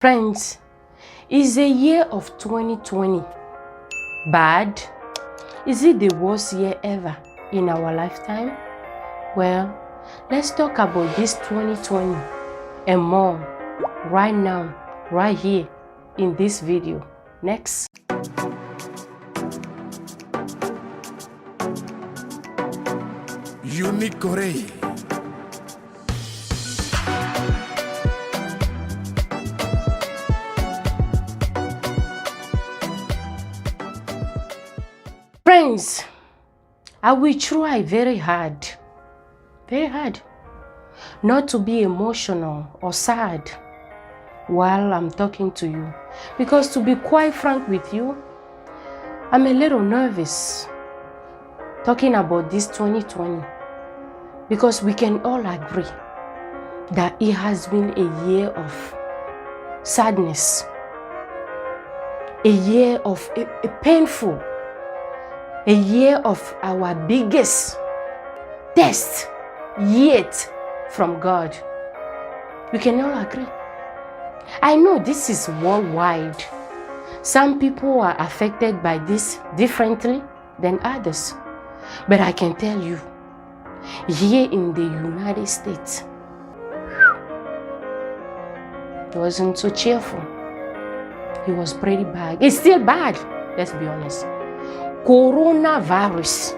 Friends, is the year of 2020 bad? Is it the worst year ever in our lifetime? Well, let's talk about this 2020 and more right now, right here in this video. Next. Uneek Oré. Friends, I will try very hard not to be emotional or sad while I'm talking to you, because to be quite frank with you, I'm a little nervous talking about this 2020, because we can all agree that it has been a year of sadness, a year of a painful, a year of our biggest test yet from God. We can all agree. I know this is worldwide. Some people are affected by this differently than others. But I can tell you, here in the United States, it wasn't so cheerful. It was pretty bad. It's still bad, let's be honest. Coronavirus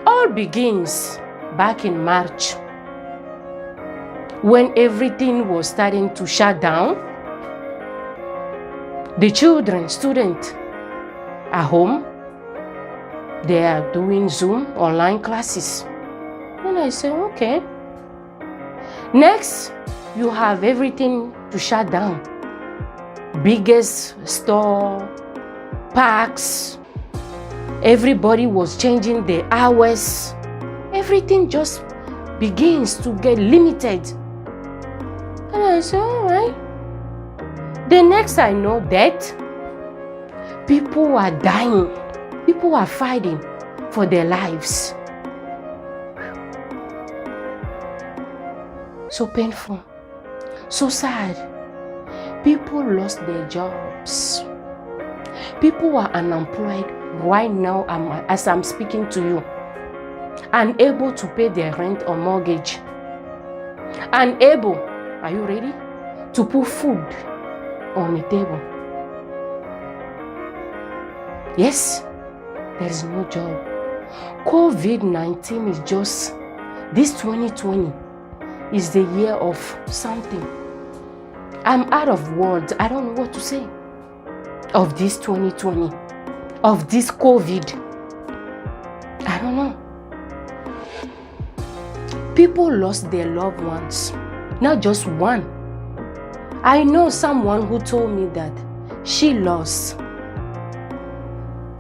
all begins back in March, when everything was starting to shut down. The children, students at home, they are doing Zoom online classes. And I say, okay. Next, you have everything to shut down. Biggest store, parks, everybody was changing their hours. Everything just begins to get limited. And I say, all right. The next I know that people are dying. People are fighting for their lives. So painful, so sad. People lost their jobs. People are unemployed right now as I'm speaking to you, unable to pay their rent or mortgage, unable, are you ready, to put food on the table. Yes, there is no job. COVID-19 is just, this 2020 is the year of something. I'm out of words. I don't know what to say of this 2020, of this COVID. I don't know. People lost their loved ones, not just one. I know someone who told me that she lost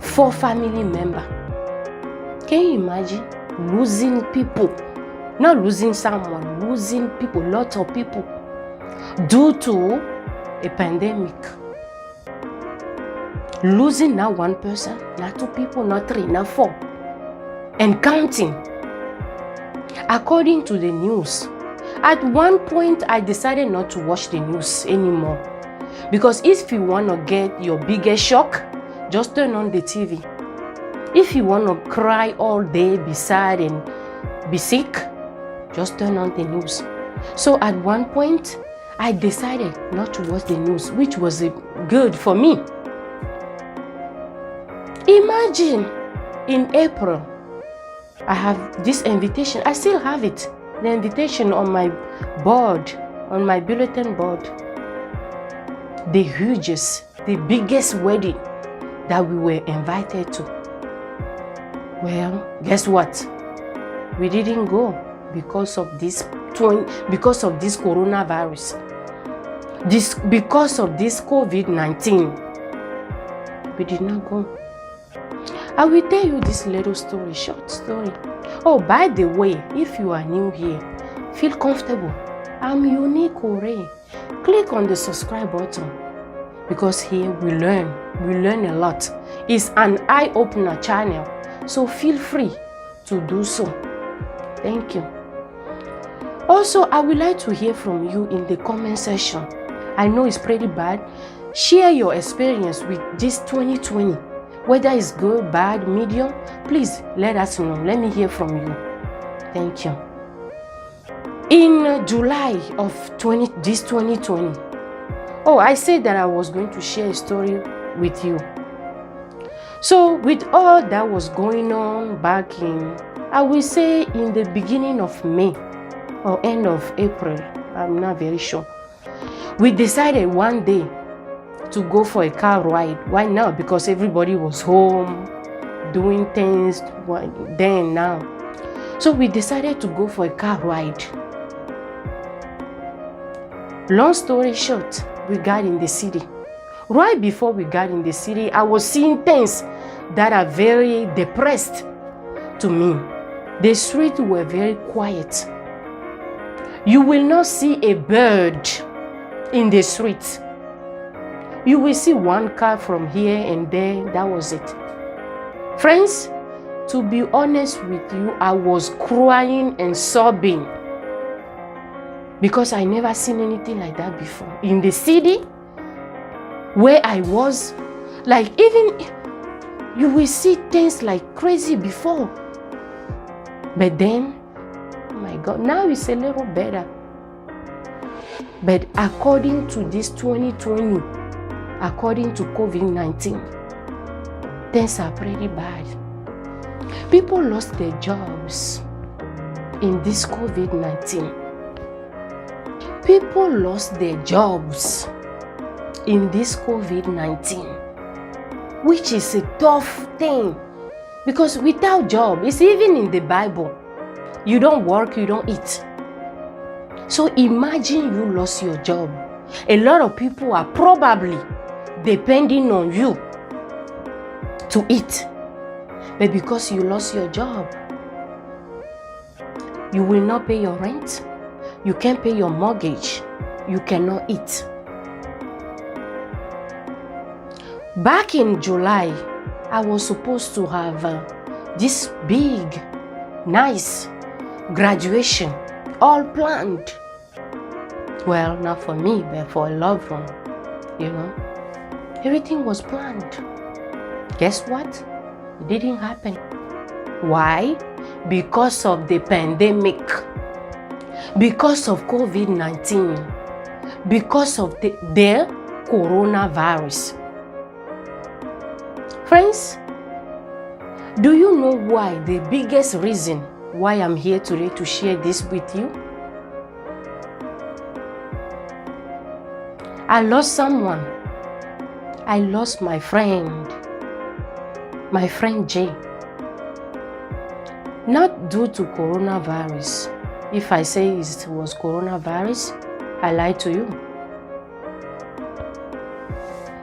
4 family members. Can you imagine losing people? Not losing someone, losing people, lots of people, due to a pandemic. Losing not one person, not 2 people, not 3, not 4, and counting. According to the news, at one point I decided not to watch the news anymore, because if you want to get your biggest shock, just turn on the TV. If you want to cry all day, be sad and be sick, just turn on the news. So at one point, I decided not to watch the news, which was good for me. Imagine in April, I have this invitation. I still have it. The invitation on my board, on my bulletin board. The hugest, the biggest wedding that we were invited to. Well, guess what? We didn't go because of this coronavirus. Because of this COVID-19. We did not go. I will tell you this little story, short story. Oh, by the way, if you are new here, feel comfortable. I'm Uneek Oré. Click on the subscribe button, because here we learn a lot. It's an eye-opener channel, so feel free to do so. Thank you. Also, I would like to hear from you in the comment section. I know it's pretty bad. Share your experience with this 2020. Whether it's good, bad, medium, please let us know. Let me hear from you. Thank you. In July of 2020, I said that I was going to share a story with you. So with all that was going on back in, I will say in the beginning of May or end of April, I'm not very sure, we decided one day to go for a car ride. Why now? Because everybody was home doing things then now. So we decided to go for a car ride. Long story short, we got in the city. Right before we got in the city, I was seeing things that are very depressed to me. The streets were very quiet. You will not see a bird in the streets. You will see one car from here and there. That was it. Friends, to be honest with you, I was crying and sobbing because I never seen anything like that before. In the city where I was, like even you will see things like crazy before. But then, oh my God, now it's a little better. But according to this 2020, according to COVID-19, things are pretty bad. People lost their jobs in this COVID-19. People lost their jobs in this COVID-19, which is a tough thing. Because without job, it's even in the Bible. You don't work, you don't eat. So imagine you lost your job. A lot of people are probably depending on you to eat. But because you lost your job, you will not pay your rent. You can't pay your mortgage. You cannot eat. Back in July, I was supposed to have this big, nice graduation, all planned. Well, not for me, but for a loved one, you know. Everything was planned. Guess what? It didn't happen. Why? Because of the pandemic. Because of COVID-19. Because of the coronavirus. Friends, do you know why? The biggest reason why I'm here today to share this with you? I lost someone. I lost my friend Jay. Not due to coronavirus. If I say it was coronavirus, I lied to you.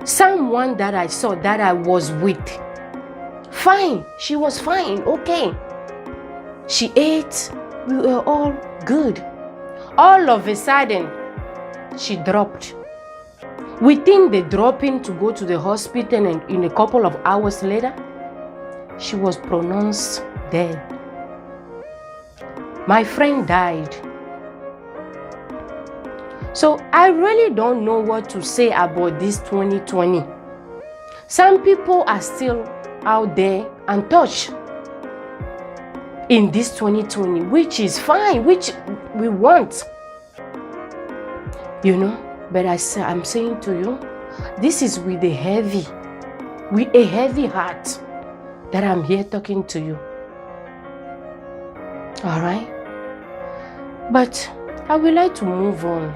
Someone that I saw, that I was with, fine, she was fine, okay. She ate, we were all good. All of a sudden, she dropped. Within the dropping to go to the hospital, and in a couple of hours later, she was pronounced dead. My friend died. So I really don't know what to say about this 2020. Some people are still out there untouched in this 2020, which is fine, which we want. You know, but I'm saying to you, this is with a heavy heart that I'm here talking to you. All right? But I would like to move on.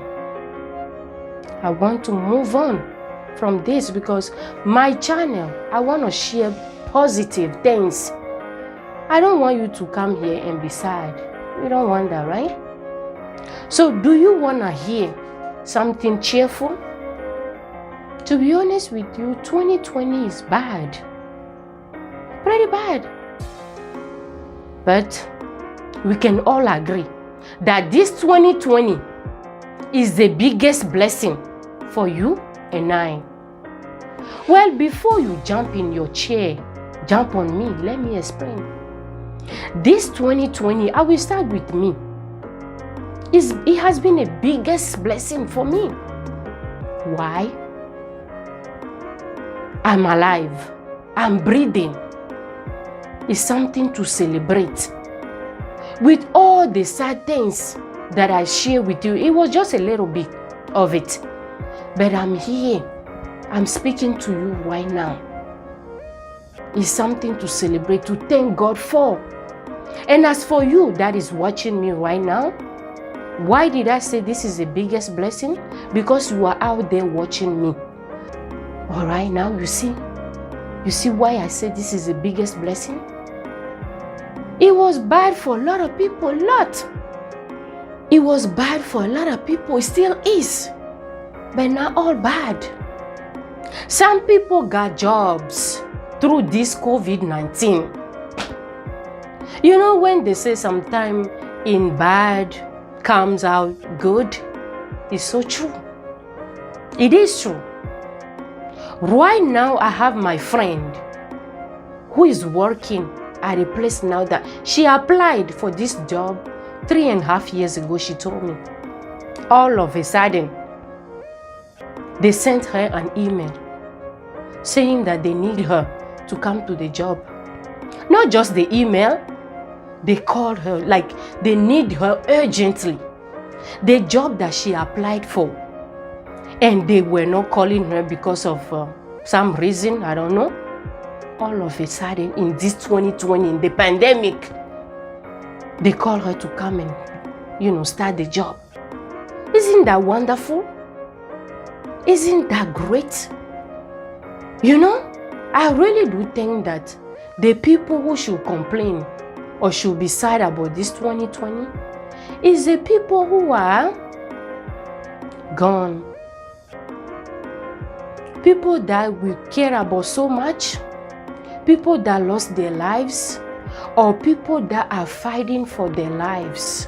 I want to move on from this because my channel, I want to share positive things. I don't want you to come here and be sad. You don't want that, right? So do you want to hear something cheerful? To be honest with you, 2020 is bad. Pretty bad. But we can all agree that this 2020 is the biggest blessing for you and I. Well, before you jump in your chair, jump on me, let me explain. This 2020, I will start with me. It has been a biggest blessing for me. Why? I'm alive. I'm breathing. It's something to celebrate. With all the sad things that I share with you, it was just a little bit of it. But I'm here. I'm speaking to you right now. It's something to celebrate, to thank God for. And as for you that is watching me right now, why did I say this is the biggest blessing? Because you are out there watching me. All right, now you see why I said this is the biggest blessing? It was bad for a lot of people, a lot. It was bad for a lot of people, it still is. But not all bad. Some people got jobs through this COVID-19. You know when they say sometimes in bad comes out good? It's so true. It is true. Right now I have my friend who is working at a place now that she applied for this job 3.5 years ago, she told me. All of a sudden, they sent her an email saying that they need her to come to the job. Not just the email, they called her like they need her urgently. The job that she applied for. And they were not calling her because of some reason, I don't know. All of a sudden, in this 2020, in the pandemic, they call her to come and, start the job. Isn't that wonderful? Isn't that great? I really do think that the people who should complain or should be sad about this 2020 is the people who are gone. People that we care about so much, people that lost their lives, or people that are fighting for their lives.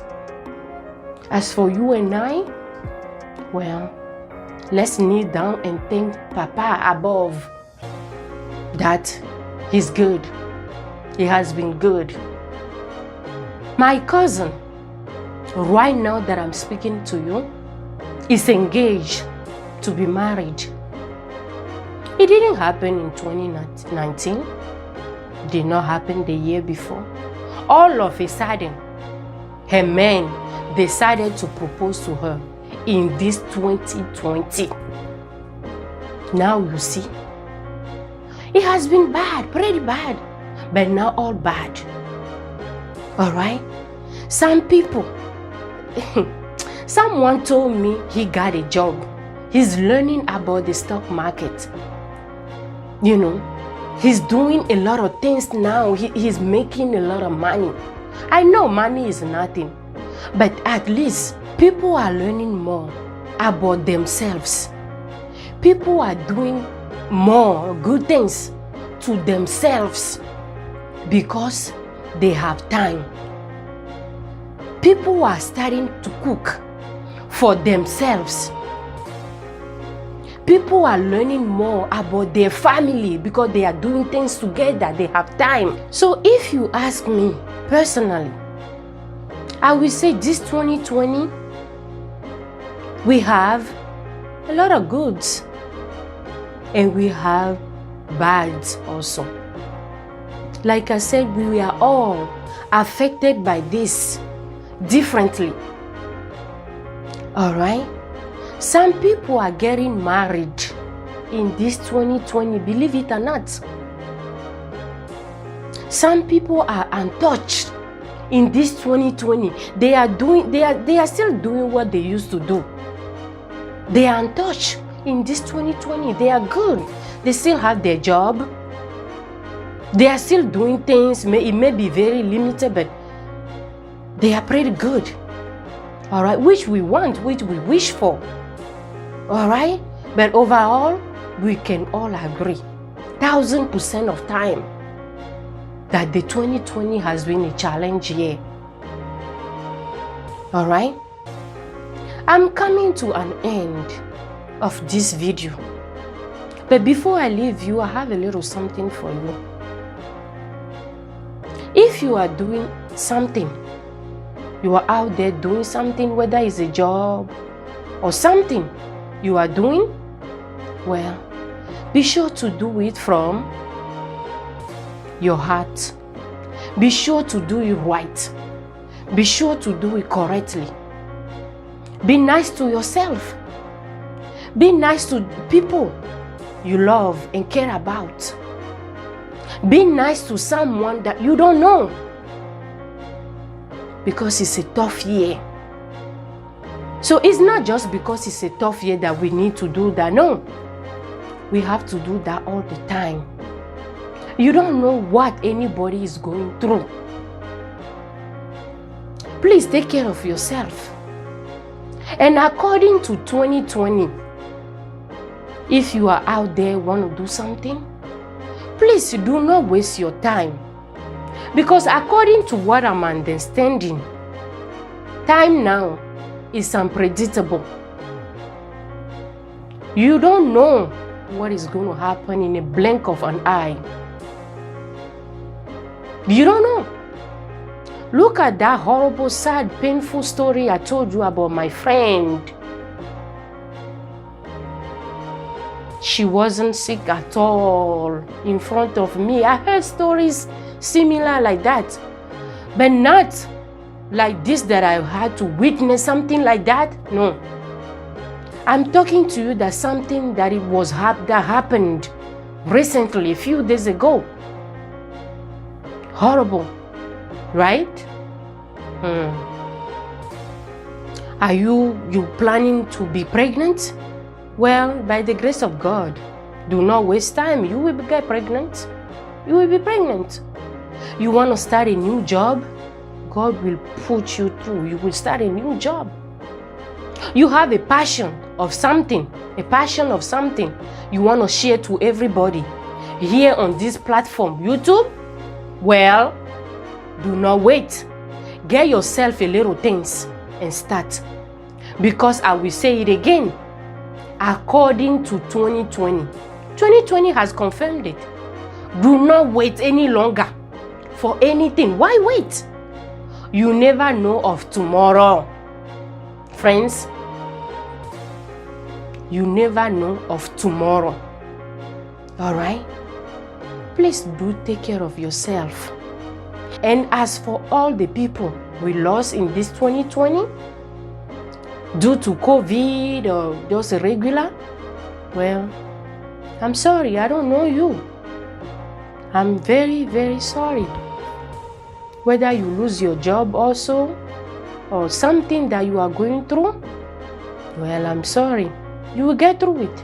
As for you and I, well, let's kneel down and thank Papa above that He's good. He has been good. My cousin, right now that I'm speaking to you, is engaged to be married. It didn't happen in 2019. Did not happen the year before. All of a sudden, her man decided to propose to her in this 2020. Now you see, it has been bad, pretty bad, but not all bad. All right? Some people, someone told me he got a job. He's learning about the stock market. He's doing a lot of things now. He's making a lot of money. I know money is nothing, but at least people are learning more about themselves. People are doing more good things to themselves because they have time. People are starting to cook for themselves. People are learning more about their family because they are doing things together. They have time. So if you ask me personally, I will say this 2020, we have a lot of goods and we have bads also. Like I said, we are all affected by this differently. All right? Some people are getting married in this 2020, believe it or not. Some people are untouched in this 2020. They are still doing what they used to do. They are untouched in this 2020. They are good. They still have their job. They are still doing things. It may be very limited, but they are pretty good. All right, which we want, which we wish for. All right, but overall, we can all agree, 1000% of time, that the 2020 has been a challenge year. All right, I'm coming to an end of this video, but before I leave you, I have a little something for you. If you are doing something, you are out there doing something, whether it's a job or something you are doing, Well, be sure to do it from your heart. Be sure to do it right. Be sure to do it correctly. Be nice to yourself. Be nice to people you love and care about. Be nice to someone that you don't know, because it's a tough year. So it's not just because it's a tough year that we need to do that. No, we have to do that all the time. You don't know what anybody is going through. Please take care of yourself. And according to 2020, if you are out there want to do something, please do not waste your time. Because according to what I'm understanding, time now is unpredictable. You don't know what is going to happen in a blink of an eye. You don't know. Look at that horrible, sad, painful story I told you about my friend. She wasn't sick at all in front of me. I heard stories similar like that, but not like this that I had to witness something like that. No. I'm talking to you that something that that happened recently, a few days ago. Horrible, right? Are you planning to be pregnant? Well, by the grace of God, do not waste time. You will get pregnant. You will be pregnant. You want to start a new job? God will put you through. You will start a new job. You have a passion of something, you want to share to everybody here on this platform, YouTube? Well, do not wait. Get yourself a little things and start. Because I will say it again, according to 2020, 2020 has confirmed it. Do not wait any longer for anything. Why wait? You never know of tomorrow. Friends, you never know of tomorrow. All right? Please do take care of yourself. And as for all the people we lost in this 2020, due to COVID or just regular, well, I'm sorry, I don't know you. I'm very, very sorry. Whether you lose your job also, or something that you are going through, well, I'm sorry. You will get through it.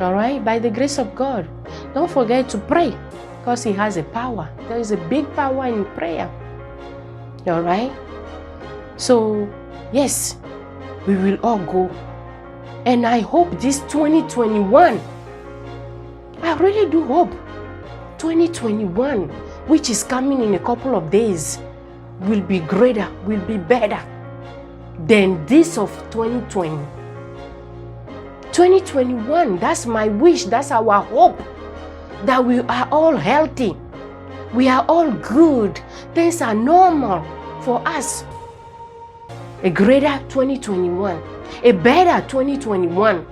All right? By the grace of God. Don't forget to pray, because He has a power. There is a big power in prayer. All right? So, yes, we will all go. And I hope this 2021, I really do hope 2021, which is coming in a couple of days, will be greater, will be better than this of 2020. 2021, that's my wish, that's our hope, that we are all healthy, we are all good, things are normal for us. A greater 2021, a better 2021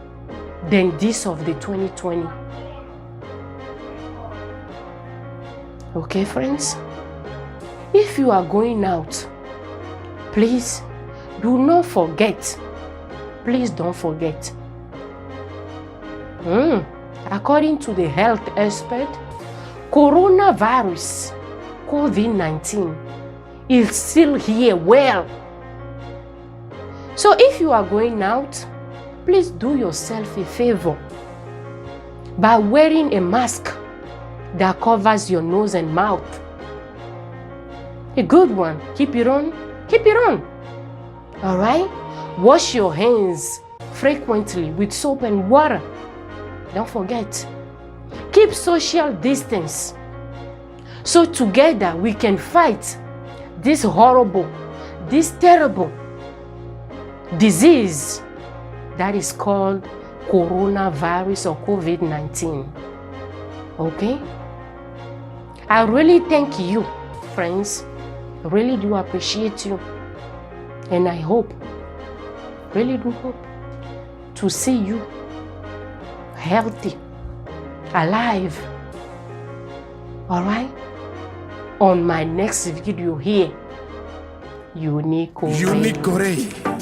than this of the 2020. Okay, friends? If you are going out, please do not forget. Please don't forget. According to the health expert, coronavirus, COVID-19, is still here well. So if you are going out, please do yourself a favor by wearing a mask that covers your nose and mouth. A good one. Keep it on. Keep it on. All right? Wash your hands frequently with soap and water. Don't forget. Keep social distance. So together we can fight this horrible, this terrible disease that is called coronavirus or COVID-19. Okay? I really thank you, friends. I really do appreciate you. And I hope, really do hope, to see you healthy, alive. Alright? On my next video here, Uneek Oré. Uneek Oré.